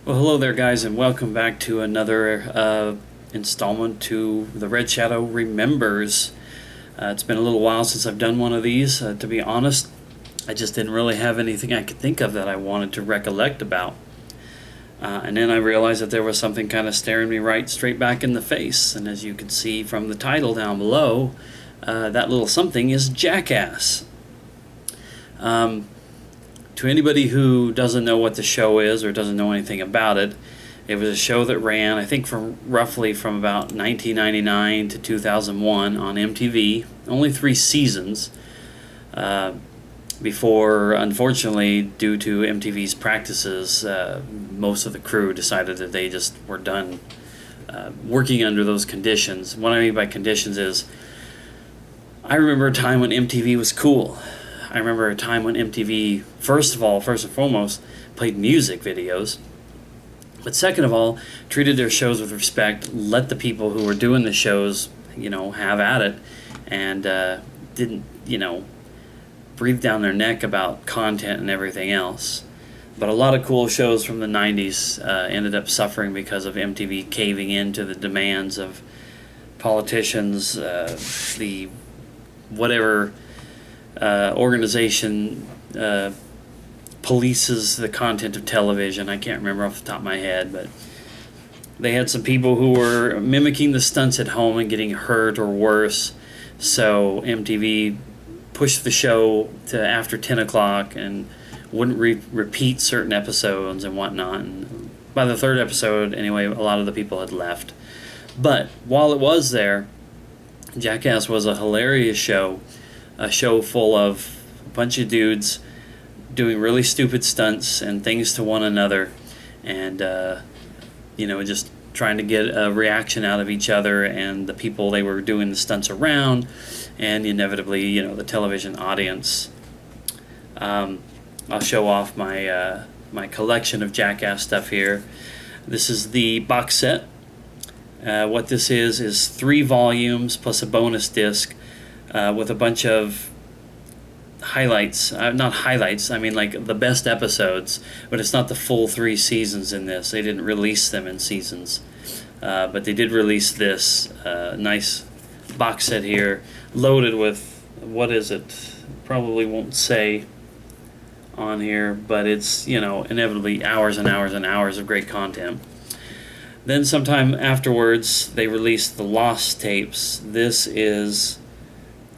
Well, hello there, guys, and welcome back to another installment to the Red Shadow Remembers. It's been a little while since I've done one of these. To be honest, I just didn't really have anything I could think of that I wanted to recollect about. And then I realized that there was something kind of staring me right straight back in the face. And as you can see from the title down below, that little something is Jackass. To anybody who doesn't know what the show is or doesn't know anything about it, it was a show that ran, I think, from about 1999 to 2001 on MTV. Only 3 seasons before, unfortunately, due to MTV's practices, most of the crew decided that they just were done working under those conditions. What I mean by conditions is, I remember a time when MTV was cool. I remember a time when MTV, first and foremost, played music videos. But second of all, treated their shows with respect, let the people who were doing the shows, have at it, and didn't, breathe down their neck about content and everything else. But a lot of cool shows from the 90s ended up suffering because of MTV caving into the demands of politicians, the whatever organization polices the content of television. I can't remember off the top of my head, but they had some people who were mimicking the stunts at home and getting hurt or worse, so MTV pushed the show to after 10 o'clock and wouldn't repeat certain episodes and whatnot. And by the 3rd episode, anyway, a lot of the people had left. But while it was there, Jackass was a hilarious show. A show full of a bunch of dudes doing really stupid stunts and things to one another, and just trying to get a reaction out of each other and the people they were doing the stunts around, and inevitably, the television audience. I'll show off my my collection of Jackass stuff here. This is the box set. What this is 3 volumes plus a bonus disc. With a bunch of highlights, not highlights, I mean like the best episodes, but it's not the full 3 seasons in this. They didn't release them in seasons, but they did release this nice box set here, loaded with, what is it? Probably won't say on here, but it's, inevitably hours and hours and hours of great content. Then sometime afterwards, they released the Lost Tapes. This is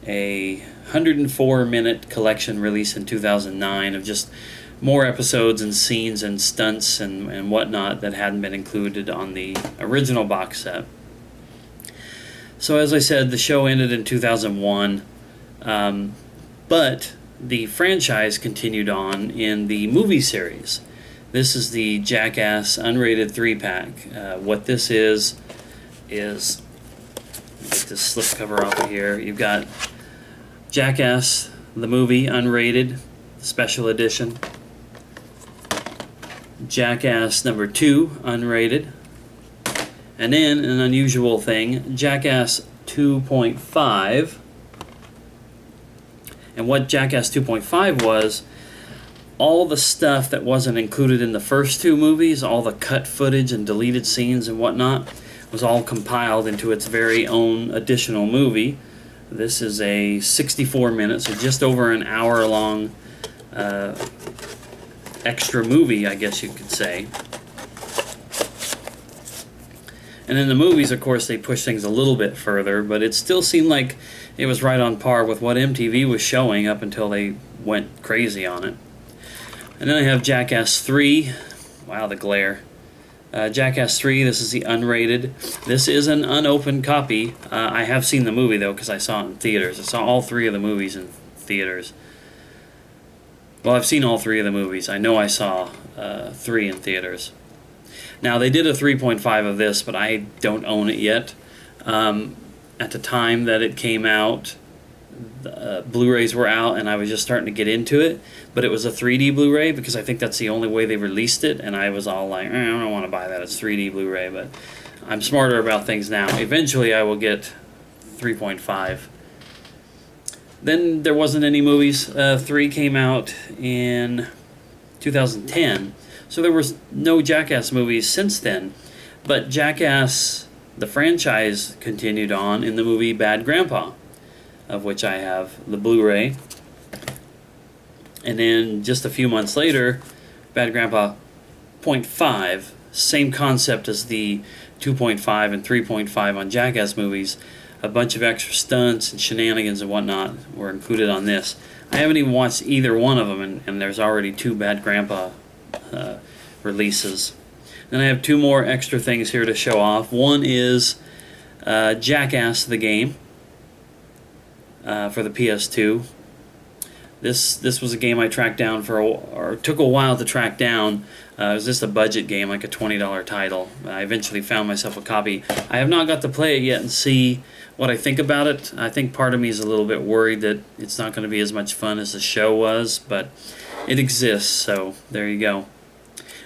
a 104-minute collection release in 2009 of just more episodes and scenes and stunts and whatnot that hadn't been included on the original box set. So as I said, the show ended in 2001, but the franchise continued on in the movie series. This is the Jackass unrated 3-pack. What this is, let me get this slipcover off of here. You've got Jackass, the movie, unrated, special edition. Jackass number 2, unrated. And then, an unusual thing, Jackass 2.5. And what Jackass 2.5 was, all the stuff that wasn't included in the first 2 movies, all the cut footage and deleted scenes and whatnot, was all compiled into its very own additional movie. This is a 64 minutes, so just over an hour long extra movie, I guess you could say. And in the movies, of course, they push things a little bit further, but it still seemed like it was right on par with what MTV was showing up until they went crazy on it. And then I have Jackass 3. Wow, the glare. Jackass 3, this is the unrated. This is an unopened copy. I have seen the movie, though, because I saw it in theaters. I saw all 3 of the movies in theaters. Well, I've seen all 3 of the movies. I know I saw 3 in theaters. Now, they did a 3.5 of this, but I don't own it yet. At the time that it came out, Blu-rays were out, and I was just starting to get into it, but it was a 3D Blu-ray because I think that's the only way they released it, and I was all like, I don't want to buy that, it's 3D Blu-ray, but I'm smarter about things now. Eventually I will get 3.5. Then there wasn't any movies. 3 came out in 2010, So there was no Jackass movies since then. But Jackass, the franchise, continued on in the movie Bad Grandpa, of which I have the Blu-ray. And then just a few months later, Bad Grandpa .5, same concept as the 2.5 and 3.5 on Jackass movies. A bunch of extra stunts and shenanigans and whatnot were included on this. I haven't even watched either one of them, and there's already 2 Bad Grandpa releases. Then I have 2 more extra things here to show off. One is Jackass the game for the PS2. This was a game I tracked down or took a while to track down. It was just a budget game, like a $20 title. I eventually found myself a copy. I have not got to play it yet and see what I think about it. I think part of me is a little bit worried that it's not going to be as much fun as the show was, but it exists, so there you go.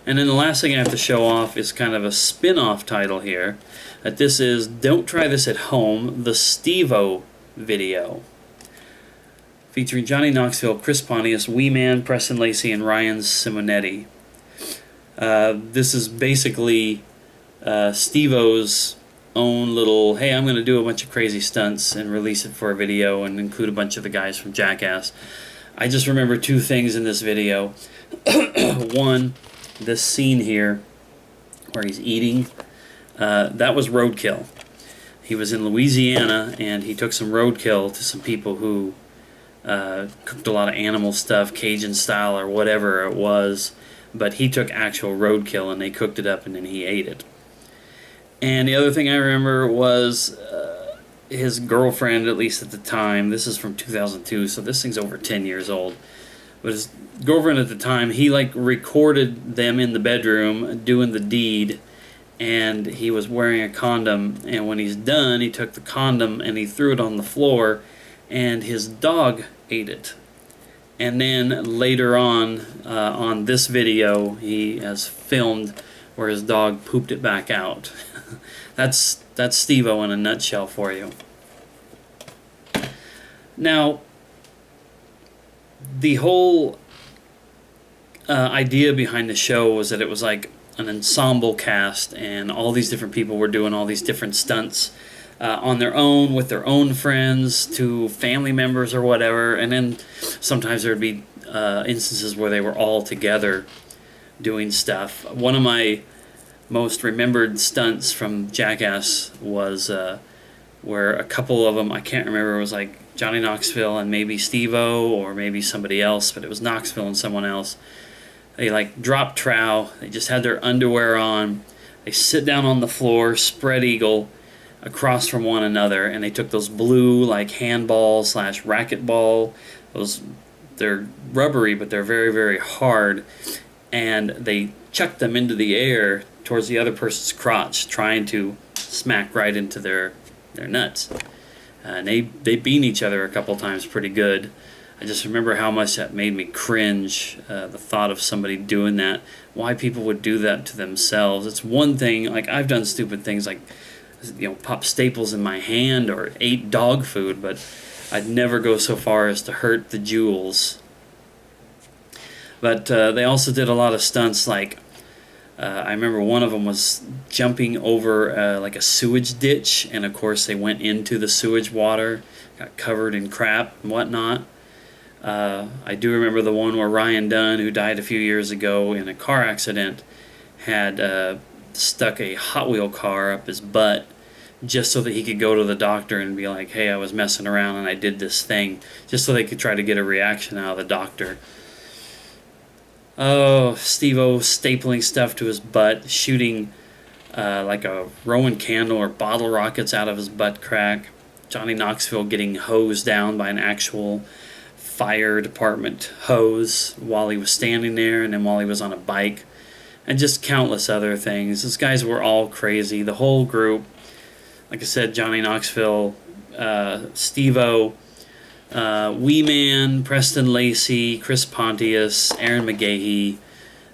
And then the last thing I have to show off is kind of a spin-off title here. This is Don't Try This at Home, the Steve-O video. Featuring Johnny Knoxville, Chris Pontius, Wee Man, Preston Lacey, and Ryan Simonetti. This is basically Steve-O's own little, hey, I'm going to do a bunch of crazy stunts and release it for a video and include a bunch of the guys from Jackass. I just remember 2 things in this video. One, this scene here where he's eating, that was roadkill. He was in Louisiana and he took some roadkill to some people who cooked a lot of animal stuff, Cajun style or whatever it was, but he took actual roadkill and they cooked it up and then he ate it. And the other thing I remember was his girlfriend, at least at the time, this is from 2002, so this thing's over 10 years old, but his girlfriend at the time, he like recorded them in the bedroom doing the deed, and he was wearing a condom, and when he's done, he took the condom and he threw it on the floor, and his dog ate it. And then later on this video, he has filmed where his dog pooped it back out. That's Steve-O in a nutshell for you. Now, the whole idea behind the show was that it was like an ensemble cast, and all these different people were doing all these different stunts on their own, with their own friends, to family members or whatever, and then sometimes there would be instances where they were all together doing stuff. One of my most remembered stunts from Jackass was where a couple of them, I can't remember, it was like Johnny Knoxville and maybe Steve-O or maybe somebody else, but it was Knoxville and someone else. They like dropped trow, they just had their underwear on, they sit down on the floor, spread eagle, across from one another, and they took those blue like handball / racquetball, they're rubbery but they're very, very hard, and they chucked them into the air towards the other person's crotch, trying to smack right into their nuts. And they beat each other a couple times pretty good. I just remember how much that made me cringe, the thought of somebody doing that. Why people would do that to themselves. It's one thing, like I've done stupid things like, pop staples in my hand or ate dog food, but I'd never go so far as to hurt the jewels. But they also did a lot of stunts, like I remember one of them was jumping over like a sewage ditch, and of course they went into the sewage water, got covered in crap and whatnot. I do remember the one where Ryan Dunn, who died a few years ago in a car accident, had stuck a Hot Wheel car up his butt just so that he could go to the doctor and be like, hey, I was messing around and I did this thing, just so they could try to get a reaction out of the doctor. Oh, Steve-O stapling stuff to his butt, shooting like a Roman candle or bottle rockets out of his butt crack. Johnny Knoxville getting hosed down by an actual fire department hose while he was standing there, and then while he was on a bike, and just countless other things. These guys were all crazy. The whole group, like I said, Johnny Knoxville, Steve-O, Wee Man, Preston Lacey, Chris Pontius, Aaron McGahee.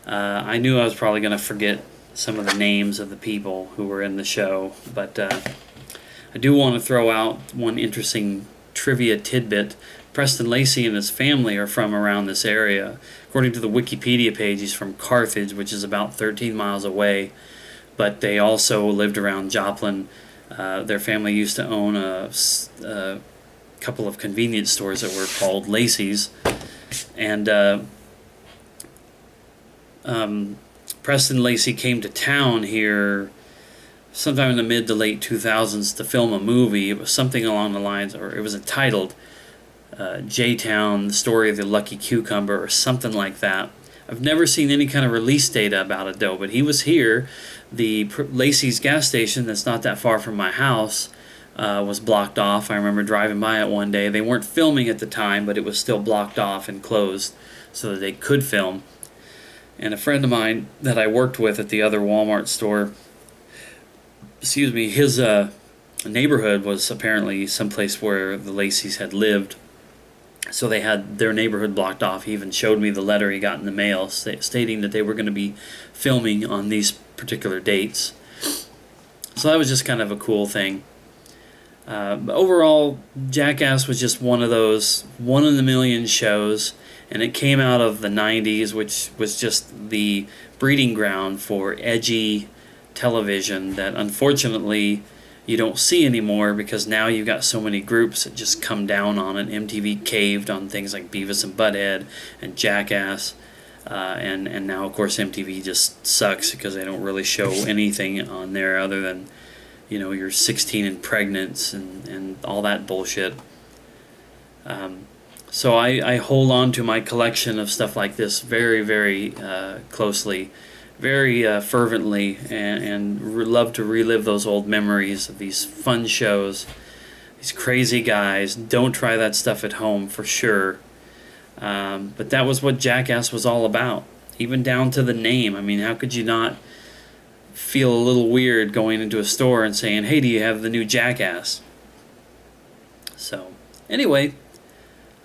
I knew I was probably going to forget some of the names of the people who were in the show, but I do want to throw out one interesting trivia tidbit. Preston Lacey and his family are from around this area. According to the Wikipedia page, he's from Carthage, which is about 13 miles away. But they also lived around Joplin. Their family used to own a couple of convenience stores that were called Lacey's. And Preston Lacey came to town here sometime in the mid to late 2000s to film a movie. It was something along the lines, or it was entitled J-Town, the Story of the Lucky Cucumber, or something like that. I've never seen any kind of release data about it, though, but he was here. The Lacey's gas station that's not that far from my house was blocked off. I remember driving by it one day. They weren't filming at the time, but it was still blocked off and closed so that they could film. And a friend of mine that I worked with at the other Walmart store, his neighborhood was apparently someplace where the Lacey's had lived. So they had their neighborhood blocked off. He even showed me the letter he got in the mail stating that they were going to be filming on these particular dates. So that was just kind of a cool thing. But overall, Jackass was just one of those one-in-a-million shows, and it came out of the 90s, which was just the breeding ground for edgy television that unfortunately you don't see anymore, because now you've got so many groups that just come down on it. MTV caved on things like Beavis and Butthead and Jackass, and now of course MTV just sucks because they don't really show anything on there other than, you know, you're 16 and pregnant and all that bullshit. So I hold on to my collection of stuff like this very, very closely, very fervently, and love to relive those old memories of these fun shows, these crazy guys. Don't try that stuff at home for sure. But that was what Jackass was all about, even down to the name. I mean, how could you not feel a little weird going into a store and saying, "Hey, do you have the new Jackass?" So, anyway,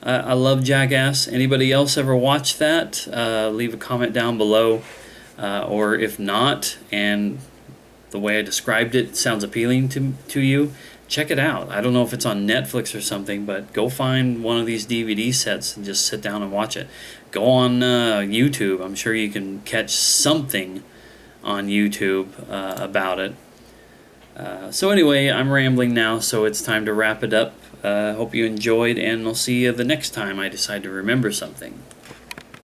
I love Jackass. Anybody else ever watch that? Leave a comment down below. Or if not, and the way I described it sounds appealing to you, check it out. I don't know if it's on Netflix or something, but go find one of these DVD sets and just sit down and watch it. Go on YouTube. I'm sure you can catch something on YouTube about it. So anyway, I'm rambling now, so it's time to wrap it up. Hope you enjoyed, and I'll see you the next time I decide to remember something.